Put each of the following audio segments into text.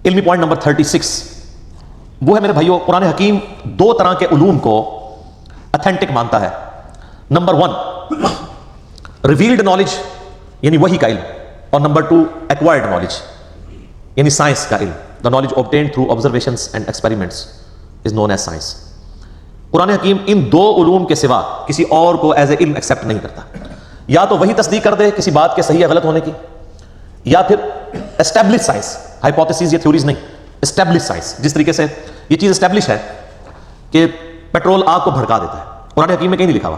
علمی point number 36 وہ ہے میرے بھائیوں، قرآن حکیم دو طرح کے علوم کو اتھینٹک مانتا ہے. نمبر 1 ریویلڈ نالج یعنی وحی کا علم، اور نمبر 2 ایکوائرڈ نالج یعنی سائنس کا علم. The knowledge obtained through observations and experiments is known as science. قرآن حکیم ان دو علوم کے سوا کسی اور کو ایز اے علم ایکسیپٹ نہیں کرتا. یا تو وہی تصدیق کر دے کسی بات کے صحیح یا غلط ہونے کی، یا پھر اسٹیبلش سائنس، ہائپوتھیسز یا تھیوریز نہیں، اسٹیبلش سائنس. جس طریقے سے یہ چیز اسٹیبلش ہے کہ پیٹرول آگ کو بھڑکا دیتا ہے، قرآن حکیم میں کہیں نہیں لکھا ہوا،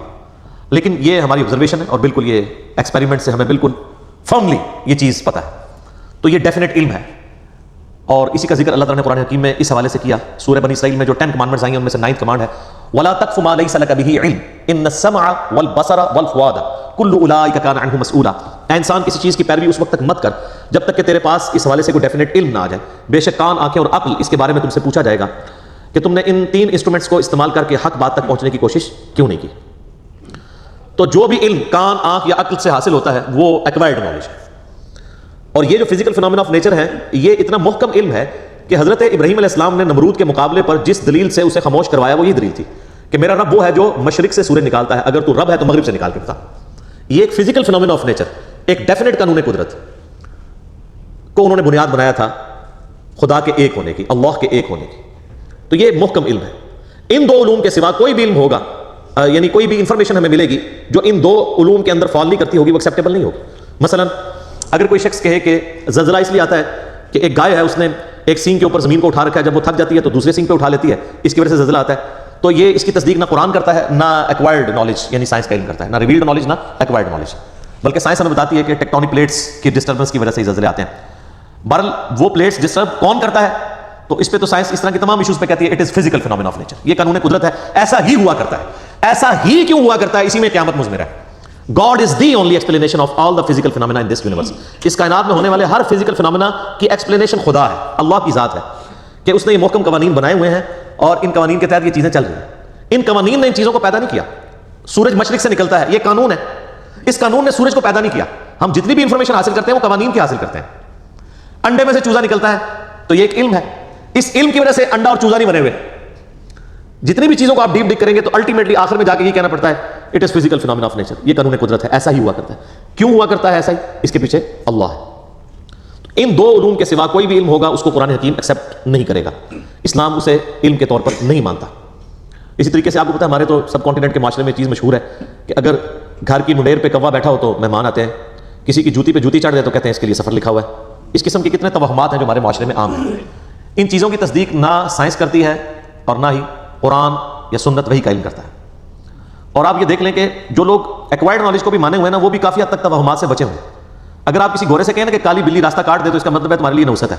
لیکن یہ ہماری آبزرویشن ہے اور بالکل یہ ایکسپیریمنٹ سے ہمیں بالکل فرملی یہ چیز پتہ ہے. تو یہ ڈیفینیٹ علم ہے، اور اسی کا ذکر اللہ تعالیٰ نے قرآن حکیم میں اس حوالے سے کیا. سورہ بنی اسرائیل میں جو 10 کمانڈمنٹس آئی ہیں ان میں سے 9th کمانڈ ہے وَلَا تَقْفُ مَا لَيْسَ لَكَ بِهِ عِلْمٌ إِنَّ السَّمْعَ وَالْبَصَرَ وَالْفُؤَادَ كُلُّ أُولَٰئِكَ كَانَ عَنْهُ مسؤولا. اے انسان کسی چیز کی پیروی اس وقت تک مت کر جب تک کہ تیرے پاس اس حوالے سے کوئی ڈیفینیٹ علم نہ آ جائے. بے شک کان، آنکھیں اور عقل اس کے بارے میں تم سے پوچھا جائے گا کہ تم نے ان 3 انسٹرومنٹس کو استعمال کر کے حق بات تک پہنچنے کی کوشش کیوں نہیں کی. تو جو بھی علم کان، آنکھ یا عقل سے حاصل ہوتا ہے وہ ایکوائرڈ نالج ہے. اور یہ جو فزیکل فینومینا آف نیچر ہے یہ اتنا محکم علم ہے کہ حضرت ابراہیم علیہ السلام نے نمرود کے مقابلے پر جس دلیل سے اسے خاموش کروایا وہ یہ دلیل تھی کہ میرا رب وہ ہے جو مشرق سے سورج نکالتا ہے، اگر تو رب ہے تو مغرب سے نکال کے بتا. یہ ایک فزیکل فینومینا آف نیچر، ایک ڈیفینیٹ قانون قدرت کو انہوں نے بنیاد بنایا تھا خدا کے ایک ہونے کی، اللہ کے ایک ہونے کی. تو یہ محکم علم ہے. ان دو علوم کے سوا کوئی بھی علم ہوگا یعنی کوئی بھی انفارمیشن ہمیں ملے گی جو ان دو علوم کے اندر فال نہیں کرتی ہوگی وہ ایکسیپٹیبل نہیں ہوگی. مثلا اگر کوئی شخص کہے کہ زلزلہ اس لیے آتا ہے کہ ایک گائے ہے اس نے ایک سینگ کے اوپر زمین کو اٹھا رکھا ہے، جب وہ تھک جاتی ہے تو دوسرے سینگ پہ اٹھا لیتی ہے، اس کی وجہ سے زلزلہ آتا ہے. تو یہ اس کی تصدیق نہ قرآن کرتا ہے نہ ایکوائرڈ نالج یعنی سائنس کا علم کرتا ہے، نہ ریویلڈ نالج نہ ایکوائرڈ نالج. بلکہ سائنس ہمیں بتاتی ہے کہ ٹیکٹونک پلیٹس کی ڈسٹربنس کی وجہ سے زلزلے آتے ہیں. بہرحال وہ پلیٹس ڈسٹرب کون کرتا ہے تو اس پہ تو سائنس اس طرح کی تمام ایشوز پہ کہتی ہے it is physical phenomena of nature. یہ قانون قدرت ہے، ایسا ہی ہوا کرتا ہے. ایسا ہی کیوں ہوا کرتا ہے اسی میں قیامت مضمر ہے. God is the only explanation of all the physical phenomena in this universe. اس کائنات میں ہونے والے ہر فزیکل فینومینا کی ایکسپلینیشن خدا ہے، اللہ کی ذات ہے کہ اس نے یہ محکم قوانین بنائے ہوئے ہیں اور ان قوانین کے تحت یہ چیزیں چل رہی ہیں. ان قوانین نے ان چیزوں کو پیدا نہیں کیا. سورج مشرق سے نکلتا ہے، یہ قانون ہے. اس قانون نے سورج کو پیدا نہیں کیا. ہم جتنی بھی انفارمیشن حاصل کرتے ہیں وہ قوانین کی حاصل کرتے ہیں. انڈے میں سے چوزا نکلتا ہے تو یہ ایک علم ہے. اس علم کی وجہ سے انڈا اور چوزا نہیں بنے ہوئے. جتنی بھی چیزوں کو آپ ڈیپ ڈگ کریں گے تو الٹیمیٹلی آخر میں جا کے یہ کہنا پڑتا ہے it is physical phenomena of nature. یہ قانون قدرت ہے، ایسا ہی ہوا کرتا ہے. کیوں ہوا کرتا ہے ایسا ہی؟ اس کے پیچھے اللہ ہے. ان دو علوم کے سوا کوئی بھی علم ہوگا اس کو قرآن حکیم ایکسیپٹ نہیں کرے گا. اسلام اسے علم کے طور پر نہیں مانتا. اسی طریقے سے آپ کو پتا ہے ہمارے تو سب کانٹیننٹ کے معاشرے میں چیز مشہور ہے کہ اگر گھر کی منڈیر پہ کوا بیٹھا ہو تو مہمان آتے ہیں، کسی کی جوتی پہ جوتی چڑھ دے تو کہتے ہیں اس کے لیے سفر لکھا ہوا ہے. اس قسم کے کتنے توہمات ہیں جو ہمارے معاشرے میں عام ہیں. ان چیزوں کی تصدیق نہ سائنس کرتی ہے اور نہ ہی قرآن یا سنت وہی کا علم کرتا ہے. اور آپ یہ دیکھ لیں کہ جو لوگ ایکوائرڈ نالج کو بھی مانے ہوئے ہیں نا وہ بھی کافی حد تک توہمات سے بچے ہوئے ہیں. اگر آپ کسی گورے سے کہیں نا کہ کالی بلی راستہ کاٹ دے تو اس کا مطلب ہے تمہارے لیے نوست ہے.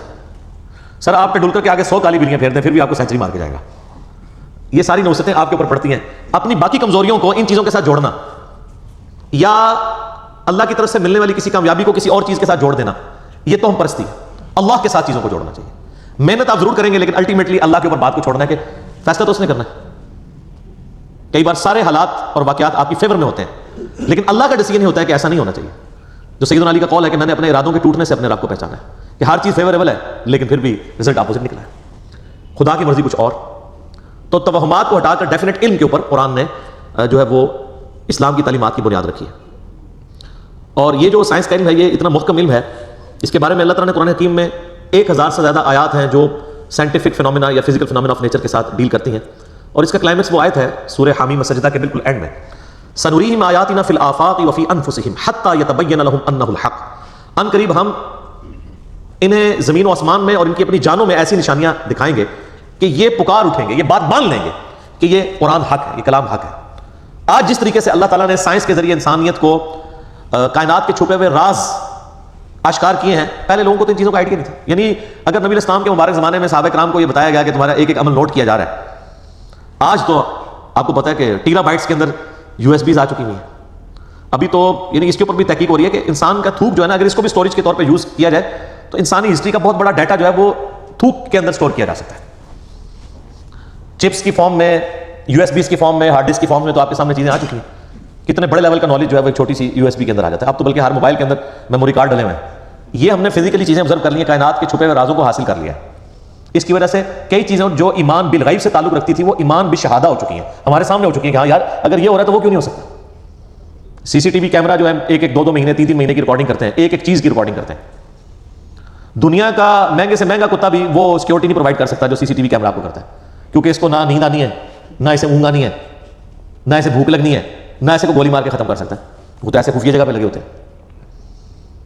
سر آپ پہ ڈل کر کے آگے 100 کالی بلیاں پھیر دیں پھر بھی آپ کو سینچری مار کے جائے گا. یہ ساری نوستیں آپ کے اوپر پڑتی ہیں. اپنی باقی کمزوریوں کو ان چیزوں کے ساتھ جوڑنا یا اللہ کی طرف سے ملنے والی کسی کامیابی کو کسی اور چیز کے ساتھ جوڑ دینا یہ توہم پرستی ہے. اللہ کے ساتھ چیزوں کو جوڑنا چاہیے. محنت آپ ضرور کریں گے لیکن الٹیمیٹلی اللہ کے اوپر بات کو چھوڑنا ہے کہ فیصلہ تو اس نے کرنا ہے. کئی بار سارے حالات اور واقعات آپ کی فیور میں ہوتے ہیں لیکن اللہ کا ڈیسیژن ہوتا ہے کہ ایسا نہیں ہونا چاہیے. جو سیدنا علی کا قول ہے کہ میں نے اپنے ارادوں کے ٹوٹنے سے اپنے رب کو پہچانا ہے کہ ہر چیز فیوریبل ہے لیکن پھر بھی رزلٹ اپوزٹ نکلا ہے. خدا کی مرضی کچھ اور. تو توہمات کو ہٹا کر ڈیفینیٹ علم کے اوپر قرآن نے جو ہے وہ اسلام کی تعلیمات کی بنیاد رکھی ہے. اور یہ جو سائنس کا علم ہے یہ اتنا محکم علم ہے. اس کے بارے میں اللہ تعالیٰ نے قرآن حکیم میں 1000 سے زیادہ آیات ہیں جو سائنٹیفک فینومینا یا فزیکل فینومینا آف نیچر کے ساتھ ڈیل کرتی ہیں. اور اس کا کلائمیکس وہ آیت ہے سورہ حامیم سجدہ کے بالکل اینڈ میں سنریہم آیاتنا فی الآفاق وفی انفسہم حتی یتبین لہم انہ الحق. ان قریب ہم انہیں زمین و آسمان میں اور ان کی اپنی جانوں میں ایسی نشانیاں دکھائیں گے کہ یہ پکار اٹھیں گے، یہ بات مان لیں گے کہ یہ قرآن حق ہے، یہ کلام حق ہے. آج جس طریقے سے اللہ تعالیٰ نے سائنس کے ذریعے انسانیت کو کائنات کے چھپے ہوئے راز آشکار کیے ہیں، پہلے لوگوں کو تو ان چیزوں کا آئیڈیا نہیں تھا. یعنی اگر نبی اسلام کے مبارک زمانے میں صحابہ کرام کو یہ بتایا گیا کہ تمہارا ایک ایک عمل نوٹ کیا جا رہا ہے. آج تو آپ کو پتا ہے کہ ٹیرا بائٹس کے اندر USB آ چکی ہوئی ہیں. ابھی تو یعنی اس کے اوپر بھی تحقیق ہو رہی ہے کہ انسان کا تھوک جو ہے نا اگر اس کو بھی اسٹوریج کے طور پہ یوز کیا جائے تو انسانی ہسٹری کا بہت بڑا ڈیٹا جو ہے وہ تھوک کے اندر اسٹور کیا جا سکتا ہے. چپس کی فارم میں، USBs کی فارم میں، ہارڈ ڈسک کی فارم میں تو آپ کے سامنے چیزیں آ چکی ہیں. کتنے بڑے لیول کا نالج جو ہے وہ ایک چھوٹی سی USB کے اندر آ جاتا ہے. اب تو بلکہ ہر موبائل کے اندر میموری کارڈ ڈلے ہوئے ہیں. یہ ہم نے فزیکلی چیزیں آبزرو کر لی ہیں، کائنات کے چھپے ہوئے رازوں کو حاصل کر لیا ہے. اس کی وجہ سے کئی چیزیں جو ایمان بالغیب سے تعلق رکھتی تھی وہ ایمان بالشہادہ ہو چکی ہیں، ہمارے سامنے ہو چکی ہیں کہ ہاں یار اگر یہ ہو رہا ہے تو وہ کیوں نہیں ہو سکتا. سی سی ٹی وی کیمرہ جو ہے ایک ایک 2 مہینے 3 مہینے کی ریکارڈنگ کرتے ہیں، ایک ایک چیز کی ریکارڈنگ کرتے ہیں. دنیا کا مہنگے سے مہنگا کتا بھی وہ سیکورٹی نہیں پرووائڈ کر سکتا جو سی سی ٹی وی کیمرہ آپ کو کرتا ہے، کیونکہ اس کو نہ نیند آنی ہے، نہ اسے اونگ آنی ہے، نہ اسے بھوک لگنی ہے، نہ اسے کو گولی مار کے ختم کر سکتا ہے. وہ تو ایسے خفیہ جگہ پہ لگے ہوتے ہیں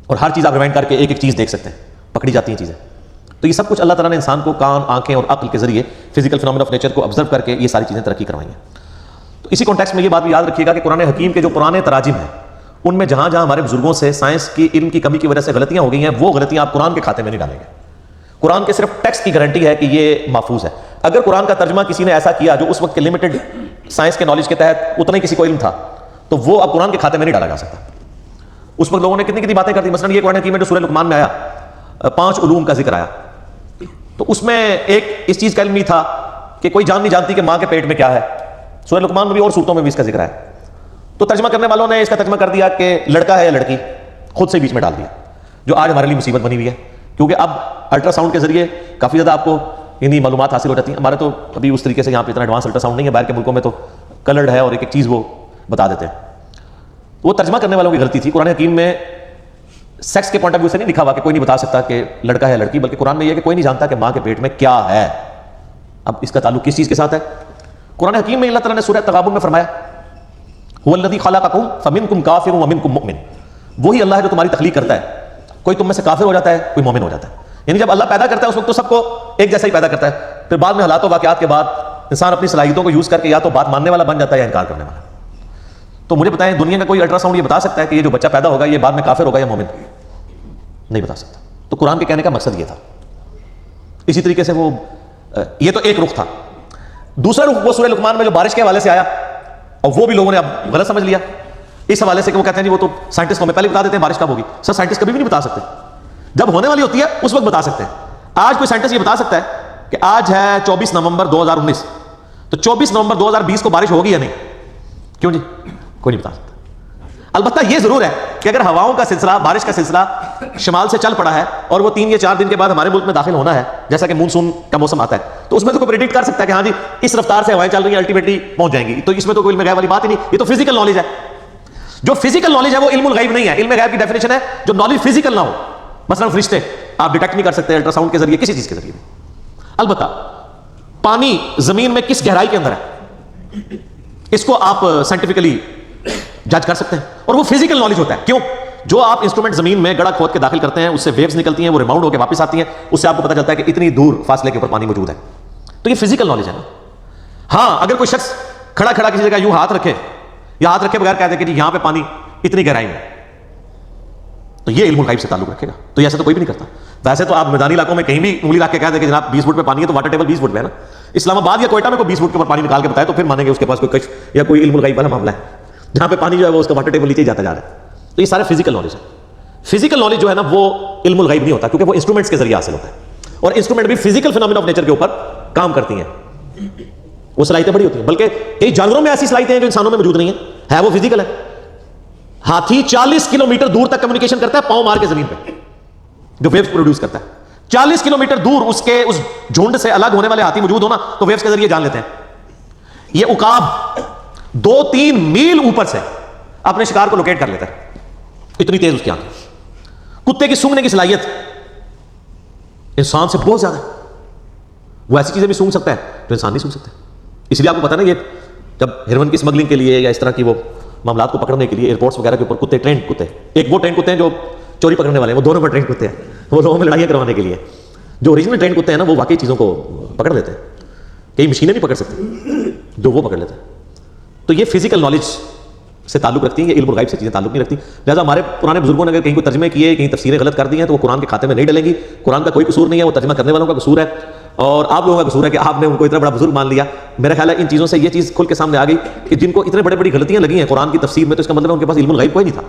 اور ہر چیز آپ ریوائنڈ کر کے ایک ایک چیز دیکھ سکتے ہیں، پکڑی جاتی ہیں چیزیں. تو یہ سب کچھ اللہ تعالیٰ نے انسان کو کان، آنکھیں اور عقل کے ذریعے فزیکل فینومینا آف نیچر کو آبزرو کر کے یہ ساری چیزیں ترقی کروائی ہیں. تو اسی کانٹیکسٹ میں یہ بات بھی یاد رکھیے گا کہ قرآن حکیم کے جو پرانے تراجم ہیں ان میں جہاں جہاں ہمارے بزرگوں سے سائنس کی علم کی کمی کی وجہ سے غلطیاں ہو گئی ہیں، وہ غلطیاں آپ قرآن کے کھاتے میں نہیں ڈالیں گے. قرآن کے صرف ٹیکسٹ کی گارنٹی ہے کہ یہ محفوظ ہے. اگر قرآن کا ترجمہ کسی نے ایسا کیا جو اس وقت کے لمیٹڈ سائنس کے نالج کے تحت اتنا ہی کسی کو علم تھا تو وہ اب قرآن کے کھاتے میں نہیں ڈالا جا سکتا. اس وقت لوگوں نے کتنی کتنی باتیں کر دی. مثلا یہ قرآن حکیم میں جو سورہ لقمان میں آیا 5 علوم کا ذکر آیا، تو اس میں ایک اس چیز کا علم نہیں تھا کہ کوئی جان نہیں جانتی کہ ماں کے پیٹ میں کیا ہے. سورہ لقمان میں بھی اور صورتوں میں بھی اس کا ذکر ہے. تو ترجمہ کرنے والوں نے اس کا ترجمہ کر دیا کہ لڑکا ہے یا لڑکی، خود سے بیچ میں ڈال دیا، جو آج ہمارے لیے مصیبت بنی ہوئی ہے. کیونکہ اب الٹرا ساؤنڈ کے ذریعے کافی زیادہ آپ کو یعنی معلومات حاصل ہو جاتی ہیں. ہمارے تو ابھی اس طریقے سے یہاں پہ اتنا ایڈوانس الٹرا ساؤنڈ نہیں ہے، باہر کے ملکوں میں تو کلرڈ ہے اور ایک ایک چیز وہ بتا دیتے ہیں. وہ ترجمہ کرنے والوں کی غلطی تھی. قرآن حکیم میں سیکس کے پوائنٹ آف ویو سے نہیں لکھا ہوا کہ کوئی نہیں بتا سکتا کہ لڑکا ہے یا لڑکی، بلکہ قرآن میں یہ ہے کہ کوئی نہیں جانتا کہ ماں کے پیٹ میں کیا ہے. اب اس کا تعلق کس چیز کے ساتھ ہے؟ قرآن حکیم میں اللہ تعالیٰ نے سورہ تغابن میں فرمایا هو الذی خلقکم فمنکم کافر ومنکم مؤمن. وہی اللہ ہے جو تمہاری تخلیق کرتا ہے، کوئی تم میں سے کافر ہو جاتا ہے، کوئی مومن ہو جاتا ہے. یعنی جب اللہ پیدا کرتا ہے اس وقت تو سب کو ایک جیسا ہی پیدا کرتا ہے، پھر بعد میں حالات و واقعات کے بعد انسان اپنی صلاحیتوں کو یوز کر کے یا تو بات ماننے والا بن جاتا ہے یا انکار کرنے والا. تو مجھے بتائیں دنیا کا کوئی الٹرا ساؤنڈ یہ بتا سکتا ہے کہ یہ جو بچہ پیدا ہوگا یہ بعد میں کافر ہوگا یا مومن؟ نہیں بتا سکتا. تو قرآن کے کہنے کا مقصد یہ تھا. اسی طریقے سے وہ یہ تو ایک رخ تھا. دوسرا رخ وہ سورہ لقمان میں جو بارش کے حوالے سے آیا، اور وہ بھی لوگوں نے اب غلط سمجھ لیا اس حوالے سے کہ وہ کہتے ہیں جی وہ تو سائنٹسٹ کو ہمیں پہلے بتا دیتے ہیں بارش کب ہوگی. سر سائنٹسٹ کبھی بھی نہیں بتا سکتے، جب ہونے والی ہوتی ہے اس وقت بتا سکتے ہیں. آج کوئی سائنٹسٹ یہ بتا سکتا ہے کہ آج ہے 24 نومبر 2019 تو 24 نومبر 2020 کو بارش ہوگی یا نہیں؟ کیوں جی؟ کوئی نہیں بتا سکتا. البتہ یہ ضرور ہے کہ اگر ہواؤں کا سلسلہ، بارش کا سلسلہ شمال سے چل پڑا ہے اور وہ 3 یا 4 دن کے بعد ہمارے ملک میں داخل ہونا ہے، جیسا کہ مونسون کا موسم آتا ہے، تو اس میں تو کوئی پریڈکٹ کر سکتا ہے کہ ہاں جی اس رفتار سے ہوائیں چل رہی ہیں الٹیمیٹلی پہنچ جائیں گی. تو اس میں تو کوئی علم غیب والی بات ہی نہیں، یہ تو فزیکل نالج ہے. جو فزیکل نالج ہے وہ علم الغیب نہیں ہے. علم غیب کی ڈیفینیشن ہے جو نالج فزیکل نہ ہو. مثلا فرشتے آپ ڈیٹیکٹ نہیں کر سکتے الٹرا ساؤنڈ کے ذریعے، کسی چیز کے ذریعے. البتہ پانی زمین میں کس گہرائی کے اندر ہے اس کو آپ سائنٹیفکلی جج کر سکتے ہیں، اور وہ فزیکل نالج ہوتا ہے. کیوں؟ جو آپ انسٹرومنٹ زمین میں گڑھا کھود کے داخل کرتے ہیں اس سے ویوز نکلتی ہیں، وہ ریباؤنڈ ہو کے واپس آتی ہیں، اس سے آپ کو پتہ چلتا ہے کہ اتنی دور فاصلے کے اوپر پانی موجود ہے. تو یہ فزیکل نالج ہے نا. ہاں اگر کوئی شخص کھڑا کسی جگہ یوں ہاتھ رکھے یا ہاتھ رکھے بغیر کہہ دے کہ جی یہاں پہ پانی اتنی گہرائی میں، تو یہ علم الغیب سے تعلق رکھے گا. تو ایسا تو کوئی بھی نہیں کرتا. ویسے تو آپ میدانی علاقوں میں کہیں بھی انگلی رکھ کے کہہ دیں کہ جناب 20 فٹ پہ پانی ہے تو واٹر ٹیبل 20 فٹ پہ ہے نا. اسلام آباد یا کوئٹہ میں کوئی 20 فٹ کے اوپر پانی نکال کے بتائے تو پھر مانیں گے اس کے پاس کوئی کشف یا کوئی علم الغیب والا معاملہ ہے، جہاں پہ پانی جو ہے وہ اس کا واٹر ٹیبل نیچے جاتا جا رہا ہے. تو یہ سارے فزیکل نالج ہے. فزیکل نالج جو ہے نا وہ علم الغیب نہیں ہوتا، کیونکہ وہ انسٹرومنٹس کے ذریعے حاصل ہوتا ہے، اور انسٹرومنٹ بھی فزیکل فینومینا آف نیچر کے اوپر کام کرتی ہیں. وہ صلاحیتیں بڑی ہوتی ہیں، بلکہ کئی جانوروں میں ایسی صلاحیتیں ہیں جو انسانوں میں موجود نہیں ہے وہ فزیکل ہے. ہاتھی 40 کلومیٹر دور تک کمیونیکیشن کرتا ہے پاؤں مار کے زمین پہ، جو ویوز پروڈیوس کرتا ہے. 40 کلومیٹر دور اس جھنڈ سے الگ ہونے والے ہاتھی موجود ہونا تو ویوز کے ذریعے جان لیتے ہیں. یہ عقاب 2-3 میل اوپر سے اپنے شکار کو لوکیٹ کر لیتا ہے، اتنی تیز اس کی آنکھ. کتے کی سونگنے کی صلاحیت انسان سے بہت زیادہ ہے. وہ ایسی چیزیں بھی سونگ سکتا ہے جو انسان نہیں سونگ سکتا. اس لیے آپ کو پتا نا یہ جب ہیروئن کی اسمگلنگ کے لیے یا اس طرح کی وہ معاملات کو پکڑنے کے لیے ایئرپورٹس وغیرہ کے اوپر کتے ٹرینڈ کتے، ایک وہ ٹرینڈ کتے ہیں جو چوری پکڑنے والے ہیں، وہ دونوں پر ٹرینڈ کتے ہیں، وہ لوگوں میں لڑائیاں کروانے کے لیے. جو اوریجنل ٹرینڈ کتے ہیں نا وہ واقعی چیزوں کو پکڑ لیتے ہیں، کئی مشینیں نہیں پکڑ سکتی جو وہ پکڑ لیتے ہیں. تو یہ فزیکل نالج سے تعلق رکھتی ہیں، یہ علم الغیب سے چیزیں تعلق نہیں رکھتی. لہٰذا ہمارے پرانے بزرگوں نے اگر کہیں کوئی ترجمے کیے، کہیں تفسیریں غلط کر دی ہیں تو وہ قرآن کے کھاتے میں نہیں ڈلیں گی. قرآن کا کوئی قصور نہیں ہے، وہ ترجمہ کرنے والوں کا قصور ہے، اور آپ لوگوں کا قصور ہے کہ آپ نے ان کو اتنا بڑا بزرگ مان لیا. میرا خیال ہے ان چیزوں سے یہ چیز کھل کے سامنے آ گئی کہ جن کو اتنے بڑی غلطیاں لگی ہیں قرآن کی تفسیر میں، تو اس کا مطلب ہے ان کے پاس علم الغیب کوئی نہیں تھا.